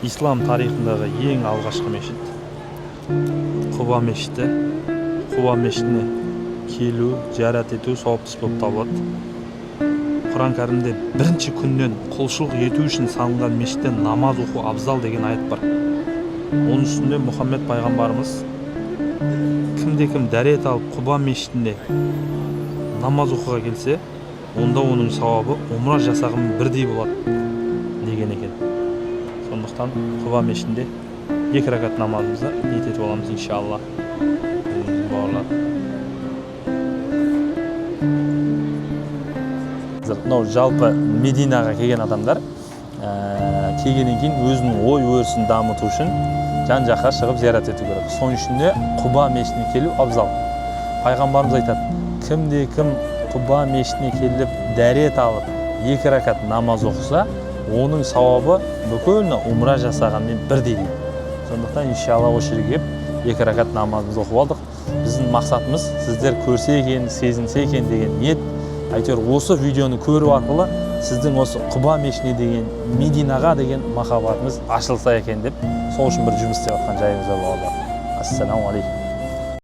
ислам тарихындағы ең алғашқы мешіт Құба мешіті. Құба мешітіне келу, зиярат ету сауапты іс болып табылады. Құран кәрімде бірінші күннен құлшылық ету үшін салынған мешітте намаз оқу абзал деген аят бар. Оның үстінде Мұхаммед пайғамбарымыз кімде-кім дәрет алып Құба мешітінде намаз оқуға келсе, онда оның сауабы умра жасағанмен бірдей болады деген екен. Сондықтан Құба мешітінде 2 ракат намазымызды ниет етіп аламыз иншалла. Жалпы Мединаға келген адамдар келгеннен кейін өзінің ой-өрісін дамыту үшін жан-жаққа шығып зиярат ету керек. Соның ішінде Құба мешітіне келу абзал. Пайғамбарымыз айтады, кімде-кім Құба мешітіне келіп дәрет алып 2 ракат намаз оқыса, оның сауабы бүкіл умра жасағанмен бірдей дейді. Сондықтан иншалла осы жерге келіп 2 ракат намазымызды оқып алдық. Біздің мақсатымыз сіздер көрсе екен, сезінсе екен деген ниет. Әйтеуір осы видеоны көру арқылы сіздің осы Құба мешітіне деген, Мединаға деген махаббатыңыз ашылса екен деп, сол үшін бір жұмыс істеп жатқан жайымыз бар. Ассаламу алейкум.